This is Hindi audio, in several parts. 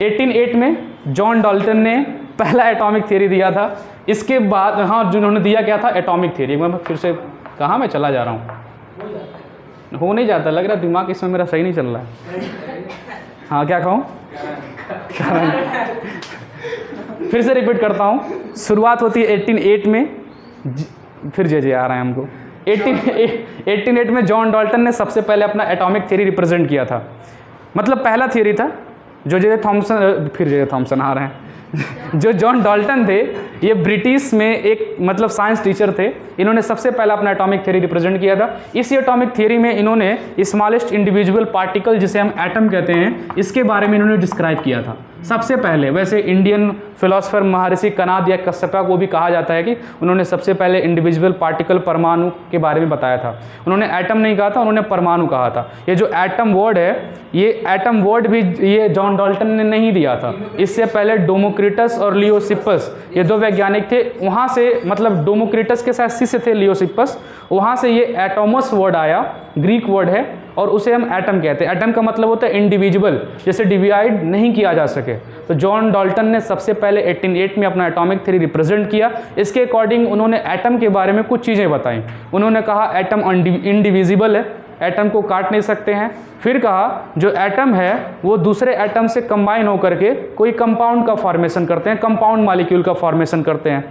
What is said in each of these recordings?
1808 में जॉन डाल्टन ने पहला एटॉमिक थियरी दिया था। इसके बाद हाँ जिन्होंने दिया क्या था, एटॉमिक थियरी। मैं फिर से कहाँ मैं चला जा रहा हूँ, हो नहीं जाता, लग रहा है दिमाग इसमें मेरा सही नहीं चल रहा है। हाँ क्या कहूँ, फिर से रिपीट करता हूँ। शुरुआत होती है 1808 में, फिर जे आ रहा है हमको। 1808 में जॉन डाल्टन ने सबसे पहले अपना एटॉमिक थियरी रिप्रेजेंट किया था। मतलब पहला थियरी था जो जे थॉमसन आ रहे हैं जो जॉन डाल्टन थे, ये ब्रिटिश में एक मतलब साइंस टीचर थे। इन्होंने सबसे पहला अपना एटॉमिक थ्योरी रिप्रेजेंट किया था। इसी एटॉमिक थ्योरी में इन्होंने स्मॉलेस्ट इंडिविजुअल पार्टिकल जिसे हम एटम कहते हैं, इसके बारे में इन्होंने डिस्क्राइब किया था सबसे पहले। वैसे इंडियन फिलोसोफर महर्षि कनाद या कश्यप को भी कहा जाता है कि उन्होंने सबसे पहले इंडिविजुअल पार्टिकल परमाणु के बारे में बताया था। उन्होंने एटम नहीं कहा था, उन्होंने परमाणु कहा था। ये जो एटम वर्ड है, ये एटम वर्ड भी ये जॉन डाल्टन ने नहीं दिया था। इससे पहले डेमोक्रिटस और लियोसिपस, ये दो वैज्ञानिक थे। वहाँ से मतलब डेमोक्रिटस के साथ शिष्य थे लियोसिपस, वहाँ से ये एटोमस वर्ड आया, ग्रीक वर्ड है, और उसे हम एटम कहते हैं। एटम का मतलब होता है इंडिविजुअल, जैसे डिवाइड नहीं किया जा सके। तो जॉन डाल्टन ने सबसे पहले 1808 में अपना एटॉमिक थ्योरी रिप्रेजेंट किया। इसके अकॉर्डिंग उन्होंने एटम के बारे में कुछ चीज़ें बताई। उन्होंने कहा एटम इंडिविजिबल है, एटम को काट नहीं सकते हैं। फिर कहा जो एटम है वो दूसरे एटम से कंबाइन होकर के कोई कंपाउंड का फॉर्मेशन करते हैं, कंपाउंड मॉलिक्यूल का फॉर्मेशन करते हैं।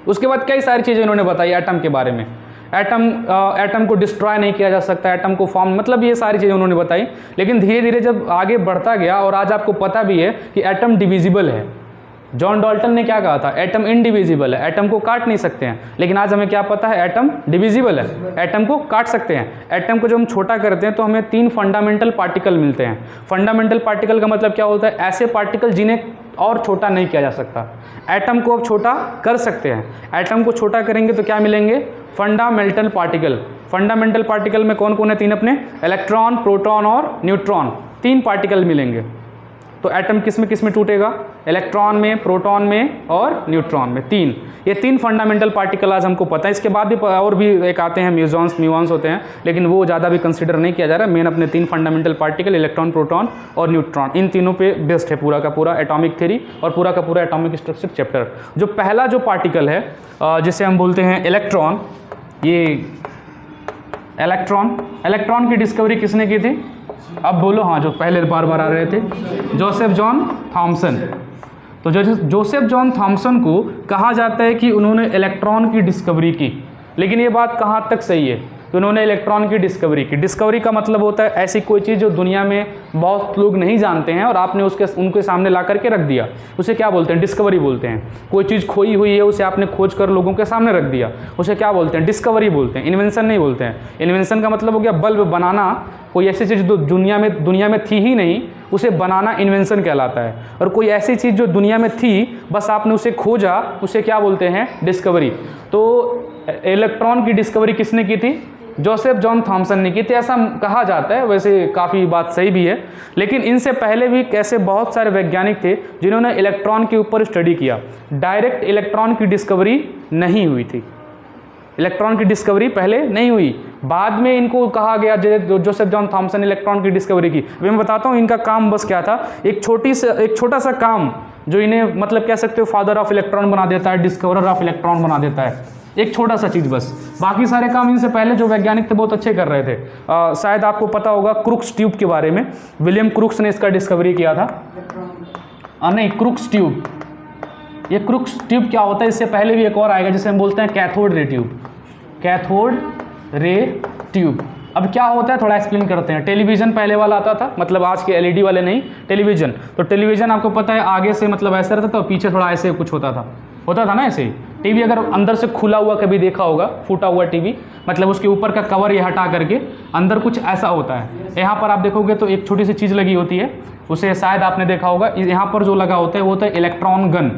उसके बाद कई सारी चीज़ें इन्होंने बताई एटम के बारे में। एटम को डिस्ट्रॉय नहीं किया जा सकता, एटम को फॉर्म, मतलब ये सारी चीज़ें उन्होंने बताई। लेकिन धीरे धीरे जब आगे बढ़ता गया, और आज आपको पता भी है कि एटम डिविजिबल है। जॉन डाल्टन ने क्या कहा था, एटम इंडिविजिबल है, एटम को काट नहीं सकते हैं। लेकिन आज हमें क्या पता है, एटम डिविजिबल है, एटम को काट सकते हैं। एटम को जब हम छोटा करते हैं तो हमें 3 फंडामेंटल पार्टिकल मिलते हैं। फंडामेंटल पार्टिकल का मतलब क्या होता है, ऐसे पार्टिकल जिन्हें और छोटा नहीं किया जा सकता। एटम को अब छोटा कर सकते हैं। एटम को छोटा करेंगे तो क्या मिलेंगे, फंडामेंटल पार्टिकल। फंडामेंटल पार्टिकल में कौन कौन है, 3 अपने, इलेक्ट्रॉन, प्रोटॉन और न्यूट्रॉन, 3 पार्टिकल मिलेंगे। तो एटम किस में टूटेगा, इलेक्ट्रॉन में, प्रोटॉन में और न्यूट्रॉन में, 3। ये 3 फंडामेंटल पार्टिकल आज हमको पता है। इसके बाद भी और भी एक आते हैं, म्यूऑन्स होते हैं, लेकिन वो ज़्यादा भी कंसीडर नहीं किया जा रहा है। मेन अपने 3 फंडामेंटल पार्टिकल, इलेक्ट्रॉन, प्रोटॉन और न्यूट्रॉन, इन तीनों पे बेस्ड है पूरा का पूरा एटॉमिक थ्योरी और पूरा का पूरा एटॉमिक स्ट्रक्चर चैप्टर। जो पहला जो पार्टिकल है जिसे हम बोलते हैं इलेक्ट्रॉन, ये इलेक्ट्रॉन की डिस्कवरी किसने की थी, अब बोलो। हाँ, जो पहले बार आ रहे थे, जोसेफ जॉन थॉमसन। तो जोसेफ जॉन थॉमसन को कहा जाता है कि उन्होंने इलेक्ट्रॉन की डिस्कवरी की। लेकिन ये बात कहाँ तक सही है, तो उन्होंने इलेक्ट्रॉन की डिस्कवरी की। डिस्कवरी का मतलब होता है ऐसी कोई चीज़ जो दुनिया में बहुत लोग नहीं जानते हैं और आपने उनके सामने ला करके रख दिया, उसे क्या बोलते हैं, डिस्कवरी बोलते हैं। कोई चीज़ खोई हुई है, उसे आपने खोज कर लोगों के सामने रख दिया, उसे क्या बोलते हैं, डिस्कवरी बोलते हैं। इन्वेंशन नहीं बोलते हैं। इन्वेंशन का मतलब हो गया बल्ब बनाना, कोई ऐसी चीज़ जो दुनिया में थी ही नहीं, उसे बनाना इन्वेंशन कहलाता है। और कोई ऐसी चीज़ जो दुनिया में थी, बस आपने उसे खोजा, उसे क्या बोलते हैं, डिस्कवरी। तो इलेक्ट्रॉन की डिस्कवरी किसने की थी, जोसेफ जॉन थॉमसन ने की थी, ऐसा कहा जाता है। वैसे काफ़ी बात सही भी है। लेकिन इनसे पहले भी कैसे बहुत सारे वैज्ञानिक थे जिन्होंने इलेक्ट्रॉन के ऊपर स्टडी किया। डायरेक्ट इलेक्ट्रॉन की डिस्कवरी नहीं हुई थी, इलेक्ट्रॉन की डिस्कवरी पहले नहीं हुई, बाद में इनको कहा गया जोसेफ जॉन थॉमसन ने इलेक्ट्रॉन की डिस्कवरी की। अभी मैं बताता हूँ इनका काम बस क्या था। एक छोटा सा काम जो इन्हें मतलब कह सकते हो फादर ऑफ इलेक्ट्रॉन बना देता है, डिस्कवरर ऑफ इलेक्ट्रॉन बना देता है। एक छोटा सा चीज़ बस, बाकी सारे काम इनसे पहले जो वैज्ञानिक थे बहुत अच्छे कर रहे थे। शायद आपको पता होगा क्रुक्स ट्यूब के बारे में, विलियम क्रुक्स ने इसका डिस्कवरी किया था। नहीं, क्रुक्स ट्यूब, ये क्रुक्स ट्यूब क्या होता है, इससे पहले भी एक और आएगा जिसे हम बोलते हैं cathode ray tube. Cathode ray tube अब क्या होता है थोड़ा एक्सप्लेन करते हैं। टेलीविज़न पहले वाला आता था, मतलब आज के एलईडी वाले नहीं, टेलीविज़न। तो टेलीविज़न आपको पता है आगे से मतलब ऐसे रहता था और पीछे थोड़ा ऐसे कुछ होता था ना ऐसे ही। टीवी अगर अंदर से खुला हुआ कभी देखा होगा, फूटा हुआ टीवी, मतलब उसके ऊपर का कवर ये हटा करके अंदर कुछ ऐसा होता है। यहाँ पर आप देखोगे तो एक छोटी सी चीज़ लगी होती है, उसे शायद आपने देखा होगा। यहाँ पर जो लगा होता है वो होता है इलेक्ट्रॉन गन,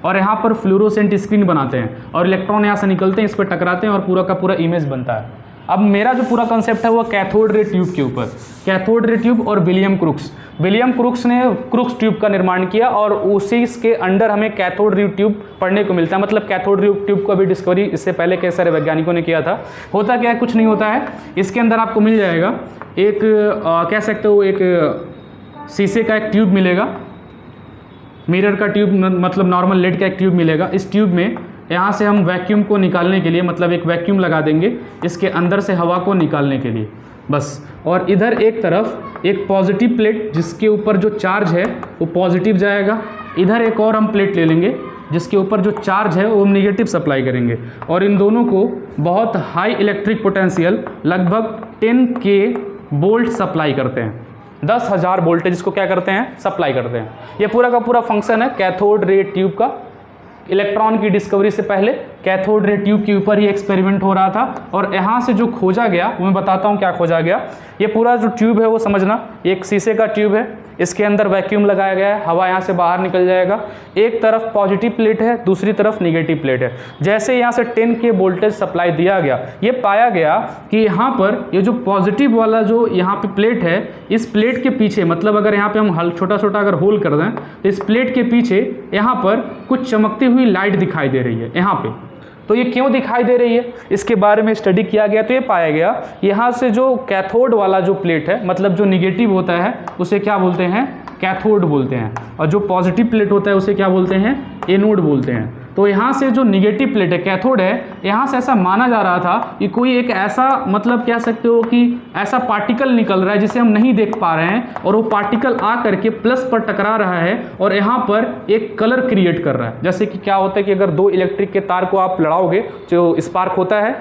और यहाँ पर फ्लोरोसेंट स्क्रीन बनाते हैं और इलेक्ट्रॉन यहाँ से निकलते हैं, इस पर टकराते हैं और पूरा का पूरा इमेज बनता है। अब मेरा जो पूरा कंसेप्ट है वो कैथोड रे ट्यूब के ऊपर, कैथोड रे ट्यूब और विलियम क्रुक्स ने क्रुक्स ट्यूब का निर्माण किया और उसी के अंडर हमें कैथोड रे ट्यूब पढ़ने को मिलता है। मतलब कैथोड रे ट्यूब को अभी डिस्कवरी इससे पहले कई सारे वैज्ञानिकों ने किया था। होता क्या है, कुछ नहीं होता है, इसके अंदर आपको मिल जाएगा एक कह सकते हो एक शीशे का एक ट्यूब मिलेगा, मिरर का ट्यूब मतलब नॉर्मल लेड का एक ट्यूब मिलेगा। इस ट्यूब में यहाँ से हम वैक्यूम को निकालने के लिए मतलब एक वैक्यूम लगा देंगे इसके अंदर से हवा को निकालने के लिए बस। और इधर एक तरफ एक पॉजिटिव प्लेट जिसके ऊपर जो चार्ज है वो पॉजिटिव जाएगा, इधर एक और हम प्लेट ले लेंगे जिसके ऊपर जो चार्ज है वो हम निगेटिव सप्लाई करेंगे। और इन दोनों को बहुत हाई इलेक्ट्रिक पोटेंशियल लगभग 10K वोल्ट सप्लाई करते हैं। 10,000 वोल्टेज इसको क्या करते हैं, सप्लाई करते हैं। ये पूरा का पूरा फंक्शन है कैथोड रे ट्यूब का। इलेक्ट्रॉन की डिस्कवरी से पहले कैथोड रे ट्यूब के ऊपर ही एक्सपेरिमेंट हो रहा था और यहाँ से जो खोजा गया वो मैं बताता हूँ क्या खोजा गया। ये पूरा जो ट्यूब है वो समझना, एक शीशे का ट्यूब है, इसके अंदर वैक्यूम लगाया गया है, हवा यहाँ से बाहर निकल जाएगा। एक तरफ पॉजिटिव प्लेट है, दूसरी तरफ निगेटिव प्लेट है। जैसे यहाँ से 10K वोल्टेज सप्लाई दिया गया, ये पाया गया कि यहाँ पर ये जो पॉजिटिव वाला जो यहाँ पे प्लेट है, इस प्लेट के पीछे मतलब अगर यहाँ पे हम छोटा छोटा अगर होल कर दें तो इस प्लेट के पीछे यहाँ पर कुछ चमकती हुई लाइट दिखाई दे रही है यहाँ पे। तो ये क्यों दिखाई दे रही है, इसके बारे में स्टडी किया गया तो ये पाया गया यहाँ से जो कैथोड वाला जो प्लेट है मतलब जो निगेटिव होता है उसे क्या बोलते हैं, कैथोड बोलते हैं, और जो पॉजिटिव प्लेट होता है उसे क्या बोलते हैं, एनोड बोलते हैं। तो यहाँ से जो निगेटिव प्लेट है कैथोड है, यहाँ से ऐसा माना जा रहा था कि कोई एक ऐसा मतलब कह सकते हो कि ऐसा पार्टिकल निकल रहा है जिसे हम नहीं देख पा रहे हैं और वो पार्टिकल आ करके प्लस पर टकरा रहा है और यहाँ पर एक कलर क्रिएट कर रहा है। जैसे कि क्या होता है कि अगर दो इलेक्ट्रिक के तार को आप लड़ाओगे जो स्पार्क होता है,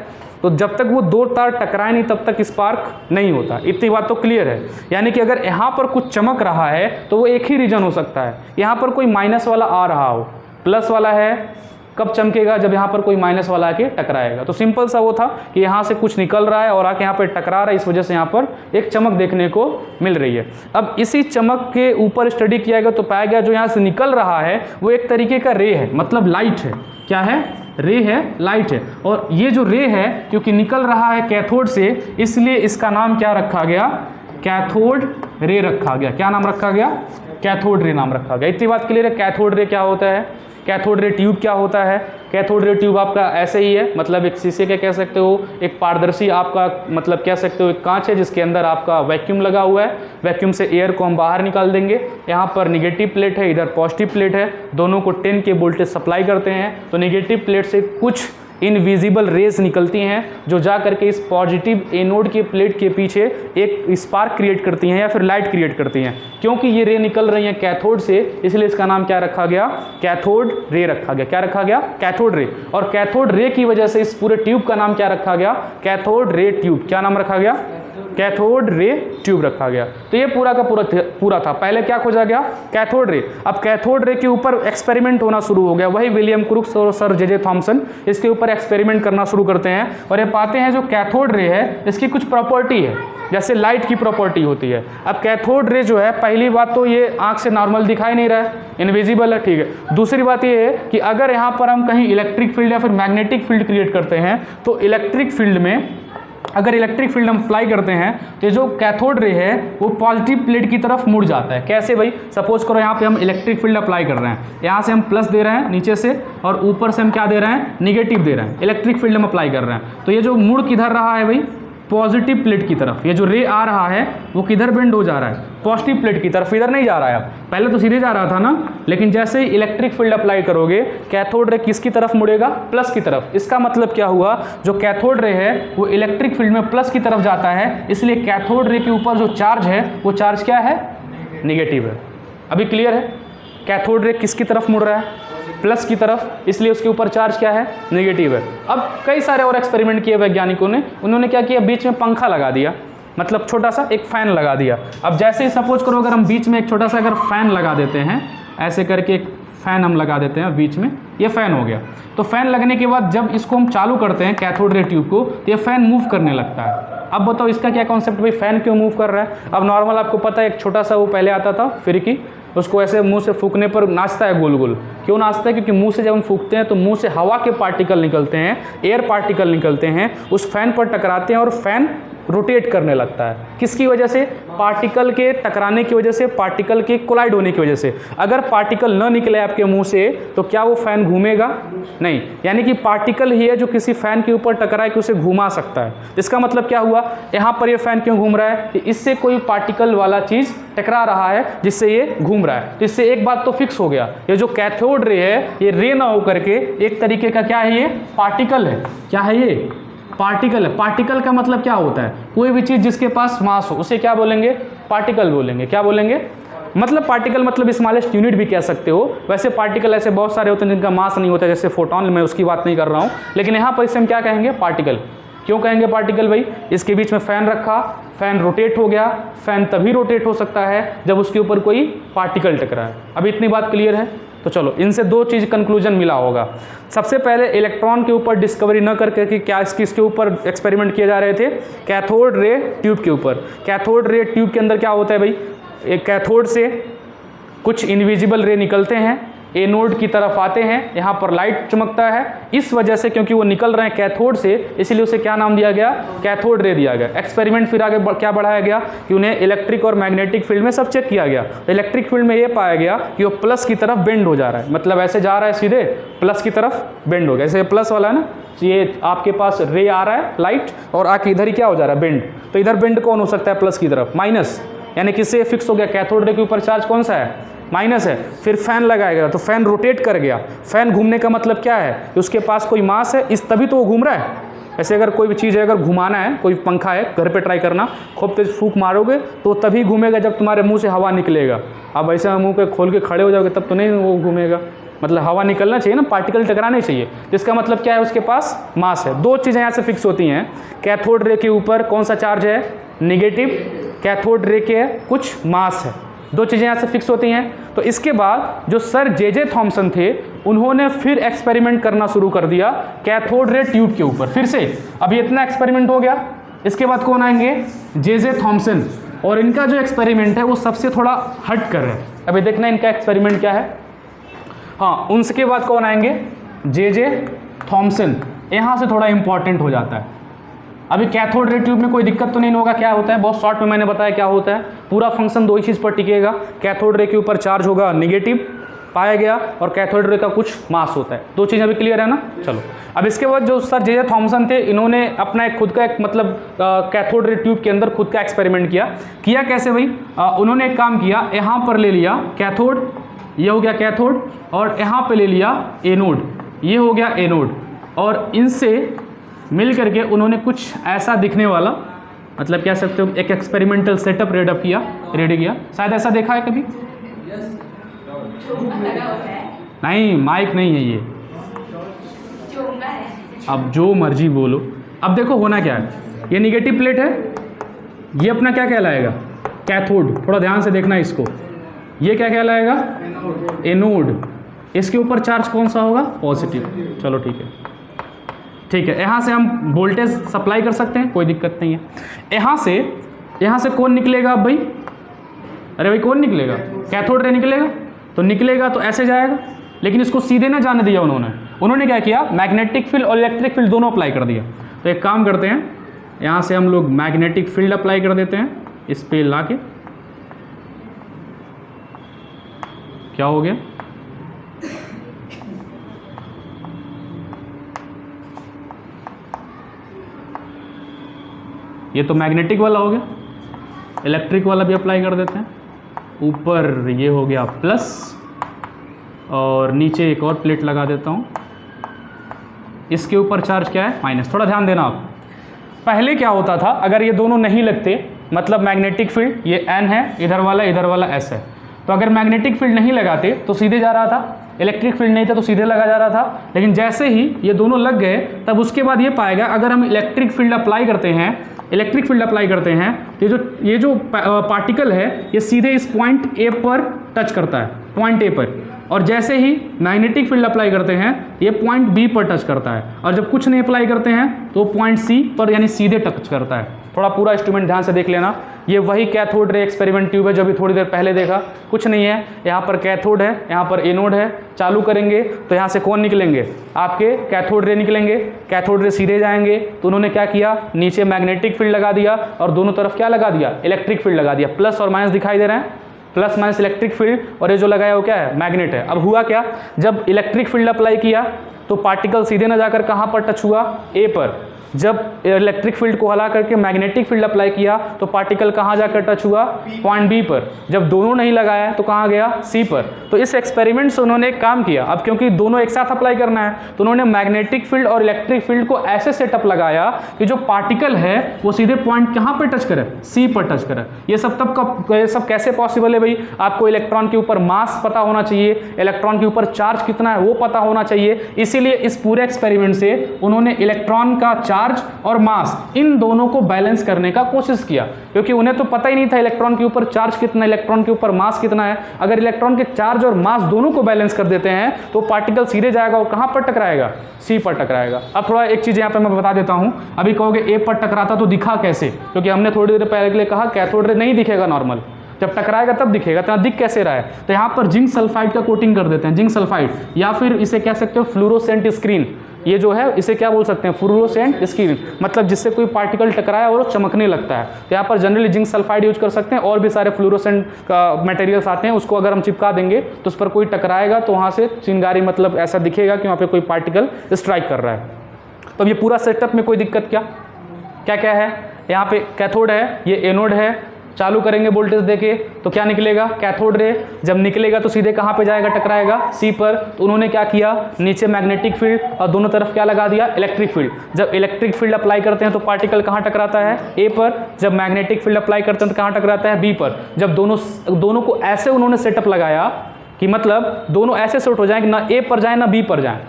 तो जब तक वो दो तार टकराए नहीं तब तक स्पार्क नहीं होता। इतनी बात तो क्लियर है। यानी कि अगर यहाँ पर कुछ चमक रहा है तो वो एक ही रीजन हो सकता है, यहाँ पर कोई माइनस वाला आ रहा हो, प्लस वाला है कब चमकेगा, जब यहाँ पर कोई माइनस वाला आके टकराएगा। तो सिंपल सा वो था कि यहाँ से कुछ निकल रहा है और आके यहाँ पर टकरा रहा है, इस वजह से यहाँ पर एक चमक देखने को मिल रही है। अब इसी चमक के ऊपर स्टडी किया गया तो पाया गया जो यहाँ से निकल रहा है वो एक तरीके का रे है, मतलब लाइट है। क्या है, रे है, लाइट है। और ये जो रे है क्योंकि निकल रहा है कैथोड से, इसलिए इसका नाम क्या रखा गया, कैथोड रे रखा गया। क्या नाम रखा गया, कैथोड रे नाम रखा गया। इतनी बात क्लियर है। कैथोड रे क्या होता है, कैथोड रे ट्यूब क्या होता है। कैथोड रे ट्यूब आपका ऐसे ही है, मतलब एक शीशे के कह सकते हो, एक पारदर्शी आपका मतलब कह सकते हो एक कांच है जिसके अंदर आपका वैक्यूम लगा हुआ है। वैक्यूम से एयर को हम बाहर निकाल देंगे। यहाँ पर निगेटिव प्लेट है, इधर पॉजिटिव प्लेट है, दोनों को 10K वोल्टेज सप्लाई करते हैं। तो निगेटिव प्लेट से कुछ इनविजिबल रेज निकलती हैं जो जा करके इस पॉजिटिव एनोड के प्लेट के पीछे एक स्पार्क क्रिएट करती हैं या फिर लाइट क्रिएट करती हैं। क्योंकि ये रे निकल रही हैं कैथोड से, इसलिए इसका नाम क्या रखा गया, कैथोड रे रखा गया। क्या रखा गया, कैथोड रे। और कैथोड रे की वजह से इस पूरे ट्यूब का नाम क्या रखा गया, कैथोड रे ट्यूब। क्या नाम रखा गया, कैथोड रे ट्यूब रखा गया। तो ये पूरा का पूरा था। पहले क्या खोजा गया, कैथोड रे। अब कैथोड रे के ऊपर एक्सपेरिमेंट होना शुरू हो गया। वही विलियम क्रूक्स और सर जे थॉमसन इसके ऊपर एक्सपेरिमेंट करना शुरू करते हैं और ये पाते हैं जो कैथोड रे है इसकी कुछ प्रॉपर्टी है, जैसे लाइट की प्रॉपर्टी होती है। अब कैथोड रे जो है, पहली बात तो ये आंख से नॉर्मल दिखाई नहीं रहा है, इनविजिबल है, ठीक है। दूसरी बात ये है कि अगर यहाँ पर हम कहीं इलेक्ट्रिक फील्ड या फिर मैग्नेटिक फील्ड क्रिएट करते हैं तो इलेक्ट्रिक फील्ड में अगर इलेक्ट्रिक फील्ड हम अप्लाई करते हैं तो जो कैथोड रे है वो पॉजिटिव प्लेट की तरफ मुड़ जाता है। कैसे भाई, सपोज करो यहाँ पे हम इलेक्ट्रिक फील्ड अप्लाई कर रहे हैं, यहाँ से हम प्लस दे रहे हैं नीचे से और ऊपर से हम क्या दे रहे हैं, निगेटिव दे रहे हैं। इलेक्ट्रिक फील्ड हम अप्लाई कर रहे हैं तो ये जो मुड़ किधर रहा है भाई, पॉजिटिव प्लेट की तरफ। ये जो रे आ रहा है वो किधर बेंड हो जा रहा है, पॉजिटिव प्लेट की तरफ, इधर नहीं जा रहा है। अब पहले तो सीधे जा रहा था ना, लेकिन जैसे ही इलेक्ट्रिक फील्ड अप्लाई करोगे कैथोड रे किसकी तरफ मुड़ेगा, प्लस की तरफ। इसका मतलब क्या हुआ, जो कैथोड रे है वो इलेक्ट्रिक फील्ड में प्लस की तरफ जाता है, इसलिए कैथोड रे के ऊपर जो चार्ज है वो चार्ज क्या है, निगेटिव है। अभी क्लियर है, कैथोड रे किसकी तरफ मुड़ रहा है, प्लस की तरफ, इसलिए उसके ऊपर चार्ज क्या है, नेगेटिव है। अब कई सारे और एक्सपेरिमेंट किए वैज्ञानिकों ने, उन्होंने क्या किया, बीच में पंखा लगा दिया, मतलब छोटा सा एक फ़ैन लगा दिया। अब जैसे ही सपोज करो अगर हम बीच में एक छोटा सा अगर फ़ैन लगा देते हैं, ऐसे करके एक फ़ैन हम लगा देते हैं बीच में, ये फ़ैन हो गया। तो फ़ैन लगने के बाद जब इसको हम चालू करते हैं कैथोड रे ट्यूब को, तो ये फ़ैन मूव करने लगता है। अब बताओ इसका क्या कॉन्सेप्ट, भाई फ़ैन क्यों मूव कर रहा है। अब नॉर्मल आपको पता है एक छोटा सा वो पहले आता था फिरकी, उसको ऐसे मुंह से फूकने पर नाचता है गोल गोल। क्यों नाचता है, क्योंकि मुंह से जब हम फूकते हैं तो मुंह से हवा के पार्टिकल निकलते हैं, एयर पार्टिकल निकलते हैं, उस फैन पर टकराते हैं और फैन रोटेट करने लगता है। किसकी वजह से? पार्टिकल के टकराने की वजह से, पार्टिकल के कोलाइड होने की वजह से। अगर पार्टिकल न निकले आपके मुंह से तो क्या वो फैन घूमेगा? नहीं। यानी कि पार्टिकल ही है जो किसी फैन के ऊपर टकराए कि उसे घुमा सकता है। इसका मतलब क्या हुआ? यहाँ पर ये फैन क्यों घूम रहा है? कि इससे कोई पार्टिकल वाला चीज़ टकरा रहा है जिससे ये घूम रहा है। तो इससे एक बात तो फिक्स हो गया, ये जो कैथोड रे है ये रे ना होकर के एक तरीके का क्या है, ये पार्टिकल है। क्या है ये? पार्टिकल है। पार्टिकल का मतलब क्या होता है? कोई भी चीज़ जिसके पास मास हो उसे क्या बोलेंगे? पार्टिकल बोलेंगे। क्या बोलेंगे? मतलब पार्टिकल मतलब स्मॉलेस्ट यूनिट भी कह सकते हो। वैसे पार्टिकल ऐसे बहुत सारे होते हैं जिनका मास नहीं होता, जैसे फोटॉन, मैं उसकी बात नहीं कर रहा हूँ, लेकिन यहाँ पर इसे हम क्या कहेंगे? पार्टिकल। क्यों कहेंगे पार्टिकल भाई? इसके बीच में फ़ैन रखा, फ़ैन रोटेट हो गया। फ़ैन तभी रोटेट हो सकता है जब उसके ऊपर कोई पार्टिकल टकराए। अभी इतनी बात क्लियर है? तो चलो इनसे दो चीज़ कंक्लूजन मिला होगा। सबसे पहले इलेक्ट्रॉन के ऊपर डिस्कवरी न करके कि क्या किसके ऊपर एक्सपेरिमेंट किए जा रहे थे? कैथोड रे ट्यूब के ऊपर। कैथोड रे ट्यूब के अंदर क्या होता है भाई? एक कैथोड से कुछ इनविजिबल रे निकलते हैं, एनोड की तरफ आते हैं, यहाँ पर लाइट चमकता है। इस वजह से क्योंकि वो निकल रहे हैं कैथोड से, इसलिए उसे क्या नाम दिया गया? कैथोड रे दिया गया। एक्सपेरिमेंट फिर आगे क्या बढ़ाया गया कि उन्हें इलेक्ट्रिक और मैग्नेटिक फील्ड में सब चेक किया गया। तो इलेक्ट्रिक फील्ड में ये पाया गया कि वो प्लस की तरफ बेंड हो जा रहा है, मतलब ऐसे जा रहा है सीधे प्लस की तरफ बेंड हो गया। जैसे प्लस वाला है ना, ये आपके पास रे आ रहा है लाइट और आके इधर ही क्या हो जा रहा है? बेंड। तो इधर बेंड कौन हो सकता है? प्लस की तरफ, माइनस। यानी किससे फिक्स हो गया? कैथोड रे के ऊपर चार्ज कौन सा है? माइनस है। फिर फैन लगाएगा तो फैन रोटेट कर गया। फैन घूमने का मतलब क्या है? कि उसके पास कोई मास है, इस तभी तो वो घूम रहा है। ऐसे अगर कोई भी चीज़ है, अगर घुमाना है, कोई पंखा है, घर पे ट्राई करना, खूब तेज फूंक मारोगे तो तभी घूमेगा जब तुम्हारे मुंह से हवा निकलेगा। अब ऐसे मुंह पे खोल के खड़े हो जाओगे तब तो नहीं वो घूमेगा। मतलब हवा निकलना चाहिए ना, पार्टिकल टकराने चाहिए। जिसका मतलब क्या है? उसके पास मास है। दो चीज़ें यहाँ से फिक्स होती हैं। कैथोड रे के ऊपर कौन सा चार्ज है? नेगेटिव। कैथोड रे के कुछ मास है। दो चीज़ें यहाँ से फिक्स होती हैं। तो इसके बाद जो सर जे थॉमसन थे उन्होंने फिर एक्सपेरिमेंट करना शुरू कर दिया कैथोड रे ट्यूब के ऊपर। फिर से अभी इतना एक्सपेरिमेंट हो गया। इसके बाद कौन आएंगे? J Thomson. और इनका जो एक्सपेरिमेंट है वो सबसे थोड़ा हट कर है। अभी देखना इनका एक्सपेरिमेंट क्या है। हाँ, उनके बाद कौन आएंगे? J Thomson. यहाँ से थोड़ा इंपॉर्टेंट हो जाता है। अभी कैथोड रे ट्यूब में कोई दिक्कत तो नहीं होगा। क्या होता है? बहुत शॉर्ट में मैंने बताया क्या होता है। पूरा फंक्शन दो ही चीज़ पर टिकेगा। कैथोड रे के ऊपर चार्ज होगा नेगेटिव पाया गया और कैथोड रे का कुछ मास होता है। दो चीज़ें अभी क्लियर है ना? चलो अब इसके बाद जो सर जे थॉमसन थे इन्होंने अपना एक खुद का एक मतलब कैथोड रे ट्यूब के अंदर खुद का एक्सपेरिमेंट किया कैसे भाई? उन्होंने एक काम किया, यहाँ पर ले लिया कैथोड, ये हो गया कैथोड, और यहाँ पे ले लिया एनोड, ये हो गया एनोड, और इनसे मिल करके उन्होंने कुछ ऐसा दिखने वाला, मतलब कह सकते हो एक एक्सपेरिमेंटल सेटअप रेडी किया। शायद ऐसा देखा है कभी? नहीं, माइक नहीं है ये। अब जो मर्जी बोलो। अब देखो होना क्या है, ये निगेटिव प्लेट है, ये अपना क्या कहलाएगा? कैथोड। थोड़ा ध्यान से देखना इसको। ये क्या कहलाएगा? एनोड। इसके ऊपर चार्ज कौन सा होगा? पॉजिटिव। चलो ठीक है। यहाँ से हम वोल्टेज सप्लाई कर सकते हैं, कोई दिक्कत नहीं है। यहाँ से कौन निकलेगा अब भाई? अरे भाई कौन निकलेगा? कैथोड रे निकलेगा। तो निकलेगा तो ऐसे जाएगा, लेकिन इसको सीधे ना जाने दिया उन्होंने क्या किया? मैग्नेटिक फील्ड और इलेक्ट्रिक फील्ड दोनों अप्लाई कर दिया। तो एक काम करते हैं, यहाँ से हम लोग मैग्नेटिक फील्ड अप्लाई कर देते हैं इस पे ला के। क्या हो गया? ये तो मैग्नेटिक वाला हो गया। इलेक्ट्रिक वाला भी अप्लाई कर देते हैं। ऊपर ये हो गया प्लस, और नीचे एक और प्लेट लगा देता हूँ। इसके ऊपर चार्ज क्या है? माइनस। थोड़ा ध्यान देना आप। पहले क्या होता था, अगर ये दोनों नहीं लगते, मतलब मैग्नेटिक फील्ड ये N है, इधर वाला S है, तो अगर मैग्नेटिक फील्ड नहीं लगाते तो सीधे जा रहा था, इलेक्ट्रिक फील्ड नहीं था तो सीधे लगा जा रहा था। लेकिन जैसे ही ये दोनों लग गए तब उसके बाद ये पाएगा अगर हम इलेक्ट्रिक फील्ड अप्लाई करते हैं तो ये जो पार्टिकल है ये सीधे इस पॉइंट ए पर टच करता है, पॉइंट ए पर। और जैसे ही मैग्नेटिक फील्ड अप्लाई करते हैं ये पॉइंट बी पर टच करता है, और जब कुछ नहीं अप्लाई करते हैं तो पॉइंट सी पर यानी सीधे टच करता है। थोड़ा पूरा इंस्ट्रूमेंट ध्यान से देख लेना। ये वही कैथोड रे एक्सपेरिमेंट ट्यूब है जो अभी थोड़ी देर पहले देखा। कुछ नहीं है, यहाँ पर कैथोड है, यहाँ पर एनोड है। चालू करेंगे तो यहाँ से कौन निकलेंगे, आपके कैथोड रे निकलेंगे। कैथोड रे सीधे जाएंगे तो उन्होंने क्या किया, नीचे मैग्नेटिक फील्ड लगा दिया और दोनों तरफ क्या लगा दिया, इलेक्ट्रिक फील्ड लगा दिया। प्लस और माइनस दिखाई दे रहे हैं, प्लस माइनस इलेक्ट्रिक फील्ड, और ये जो लगाया वो क्या है, मैग्नेट है। अब हुआ क्या, जब इलेक्ट्रिक फील्ड अप्लाई किया तो पार्टिकल सीधे न जाकर कहाँ पर टच हुआ, ए पर। जब इलेक्ट्रिक फील्ड को हला करके मैग्नेटिक फील्ड अप्लाई किया तो पार्टिकल कहाँ जाकर टच हुआ, पॉइंट बी पर। जब दोनों नहीं लगाया तो कहाँ गया, सी पर। तो इस एक्सपेरिमेंट से उन्होंने एक काम किया, अब क्योंकि दोनों एक साथ अप्लाई करना है तो उन्होंने मैग्नेटिक फील्ड और इलेक्ट्रिक फील्ड को ऐसे सेटअप लगाया कि जो पार्टिकल है वो सीधे पॉइंट कहाँ पर टच करे, सी पर टच करे। ये सब कैसे पॉसिबल है भाई, आपको इलेक्ट्रॉन के ऊपर मास पता होना चाहिए, इलेक्ट्रॉन के ऊपर चार्ज कितना है वो पता होना चाहिए। इसीलिए इस पूरे एक्सपेरिमेंट से उन्होंने इलेक्ट्रॉन का चार्ज और मास इन दोनों को बैलेंस करने का कोशिश किया, क्योंकि उन्हें तो पता ही नहीं था इलेक्ट्रॉन के ऊपर चार्ज कितना है, इलेक्ट्रॉन के ऊपर मास कितना है। अगर इलेक्ट्रॉन के चार्ज और मास दोनों को बैलेंस कर देते हैं तो पार्टिकल सीधे जाएगा और कहां पर टकराएगा, सी पर टकराएगा। अब थोड़ा एक चीज यहां पे मैं बता देता हूं, अभी कहोगे ए पर टकराता तो दिखा कैसे, क्योंकि हमने थोड़ी देर पहले कहा कैथोड रे नहीं दिखेगा नॉर्मल, जब टकराएगा तब दिखेगा। तो दिख कैसे रहा है, तो यहाँ पर जिंक सल्फाइड का कोटिंग कर देते हैं, जिंक सल्फाइड, या फिर इसे कह सकते हो फ्लोरोसेंट स्क्रीन। ये जो है इसे क्या बोल सकते हैं, फ्लोरोसेंट स्क्रीन, मतलब जिससे कोई पार्टिकल टकराया और वो चमकने लगता है। तो यहाँ पर जनरली जिंक सल्फाइड यूज कर सकते हैं, और भी सारे फ्लोरोसेंट का मटेरियल्स आते हैं, उसको अगर हम चिपका देंगे तो उस पर कोई टकराएगा तो वहाँ से चिंगारी, मतलब ऐसा दिखेगा कि वहाँ पर कोई पार्टिकल स्ट्राइक कर रहा है। तो ये पूरा सेटअप में कोई दिक्कत क्या क्या है, यहाँ पे कैथोड है, ये एनोड है। चालू करेंगे वोल्टेज देके तो क्या निकलेगा, कैथोड रे। जब निकलेगा तो सीधे कहाँ पे जाएगा, टकराएगा सी पर। तो उन्होंने क्या किया, नीचे मैग्नेटिक फील्ड और दोनों तरफ क्या लगा दिया, इलेक्ट्रिक फील्ड। जब इलेक्ट्रिक फील्ड अप्लाई करते हैं तो पार्टिकल कहाँ टकराता है, ए पर। जब मैग्नेटिक फील्ड अप्लाई करते हैं तो कहाँ टकराता है, बी पर। जब दोनों को ऐसे उन्होंने सेटअप लगाया कि मतलब दोनों ऐसे सेट हो जाए कि ना ए पर जाए ना बी पर जाए,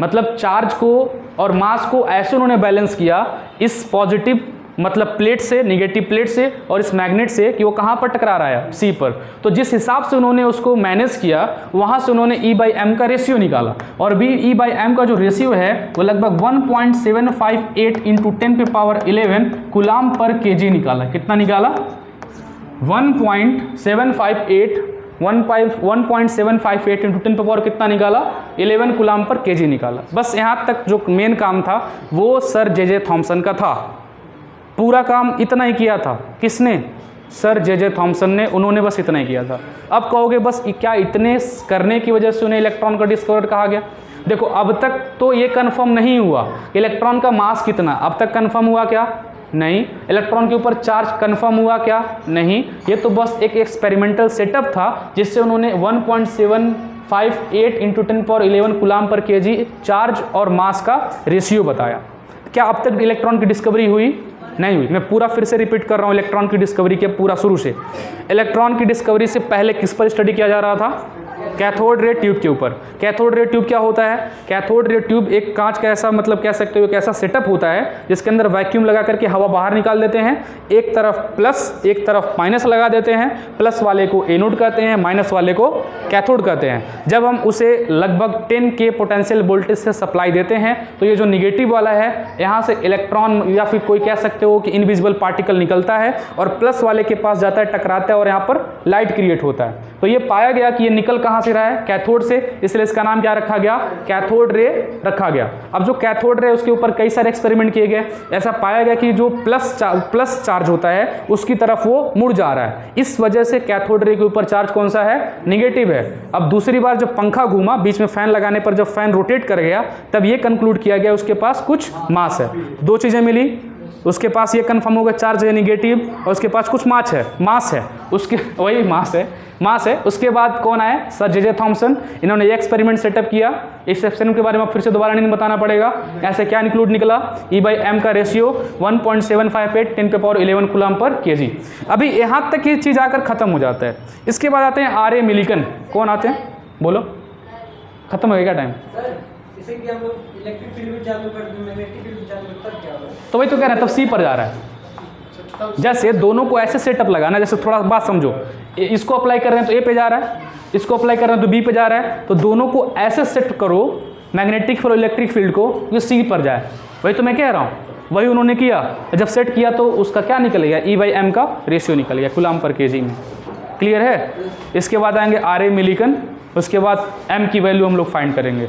मतलब चार्ज को और मास को ऐसे उन्होंने बैलेंस किया इस पॉजिटिव मतलब प्लेट से, निगेटिव प्लेट से, और इस मैग्नेट से, कि वो कहाँ पर टकरा रहा है, सी पर। तो जिस हिसाब से उन्होंने उसको मैनेज किया वहाँ से उन्होंने E/m का रेशियो निकाला, और E/m का जो रेशियो है वो लगभग 1.758 × 10⁻11 कूलाम पर kg निकाला। कितना निकाला, 1.758 × 10 कितना निकाला, 11 कूलाम पर kg निकाला। बस यहाँ तक जो मेन काम था वो सर जे थॉमसन का था। पूरा काम इतना ही किया था, किसने, सर जे थॉमसन ने। उन्होंने बस इतना ही किया था। अब कहोगे बस क्या इतने करने की वजह से उन्हें इलेक्ट्रॉन का डिस्कवर कहा गया। देखो अब तक तो ये कंफर्म नहीं हुआ इलेक्ट्रॉन का मास कितना, अब तक कंफर्म हुआ क्या, नहीं। इलेक्ट्रॉन के ऊपर चार्ज कंफर्म हुआ क्या, नहीं। ये तो बस एक एक्सपेरिमेंटल सेटअप था जिससे उन्होंने 1.758 × 10⁻11 कूलाम पर kg चार्ज और मास का रेशियो बताया। क्या अब तक इलेक्ट्रॉन की डिस्कवरी हुई, नहीं हुई। मैं पूरा फिर से रिपीट कर रहा हूँ, इलेक्ट्रॉन की डिस्कवरी के पूरा शुरू से। इलेक्ट्रॉन की डिस्कवरी से पहले किस पर स्टडी किया जा रहा था, कैथोड रे ट्यूब के ऊपर। कैथोड रे ट्यूब क्या होता है, कैथोड रे ट्यूब एक कांच का ऐसा, मतलब कह सकते हो एक ऐसा सेटअप होता है जिसके अंदर वैक्यूम लगा करके हवा बाहर निकाल देते हैं। एक तरफ प्लस एक तरफ माइनस लगा देते हैं। प्लस वाले को एनोड कहते हैं, माइनस वाले को कैथोड कहते हैं। जब हम उसे लगभग 10K पोटेंशियल वोल्टेज से सप्लाई देते हैं तो ये जो निगेटिव वाला है यहाँ से इलेक्ट्रॉन या फिर कोई कह सकते हो कि इनविजिबल पार्टिकल निकलता है और प्लस वाले के पास जाता है, टकराता है और यहाँ पर लाइट क्रिएट होता है। तो ये पाया गया कि ये निकल कहाँ से रहा है, कैथोड से, इसलिए इसका नाम क्या रखा गया, कैथोड रे रखा गया। अब जो कैथोड रे उसके ऊपर कई सारे एक्सपेरिमेंट किए गए, ऐसा पाया गया कि जो प्लस चार्ज होता है उसकी तरफ वो मुड़ जा रहा है। इस वजह से कैथोड रे के ऊपर चार्ज कौन सा है, निगेटिव है। अब दूसरी बार जब पंखा घूमा, बीच में फैन लगाने पर जब फैन रोटेट कर गया तब ये कंक्लूड किया गया उसके पास कुछ मास है। दो चीजें मिली, उसके पास ये कंफर्म होगा चार्ज है निगेटिव और उसके पास कुछ मास है उसके, वही मास है। उसके बाद कौन आए, सर जे थॉमसन। इन्होंने ये एक्सपेरिमेंट सेटअप किया। इस एक्सपेरिमेंट के बारे में फिर से दोबारा नहीं बताना पड़ेगा। ऐसे क्या इंक्लूड निकला, E/m का रेशियो 1.758 × 10⁻11 कूलाम पर kg। अभी यहाँ तक ये चीज़ आकर खत्म हो जाता है। इसके बाद आते हैं R.A. मिलिकन। कौन आते हैं, बोलो, खत्म हो गया टाइम। इसे कि हम इलेक्ट्रिक फील्ड भी चालू कर दें, मैग्नेटिक फील्ड भी चालू कर, तब क्या होगा? तो वही तो कह रहा है, तब सी पर जा रहा है। जैसे दोनों को ऐसे सेटअप लगाना, जैसे थोड़ा बात समझो, इसको अप्लाई कर रहे हैं तो ए पे जा रहा है, इसको अप्लाई कर रहे हैं तो बी पे जा रहा है, तो दोनों को ऐसे सेट करो मैग्नेटिक और इलेक्ट्रिक फील्ड को जो सी पर जाए। वही तो मैं कह रहा हूँ, वही उन्होंने किया। जब सेट किया तो उसका क्या निकल गया, E/m का रेशियो निकल गया कूलम पर केजी में। क्लियर है? इसके बाद आएंगे RA मिलीकन, उसके बाद m की वैल्यू हम लोग फाइंड करेंगे।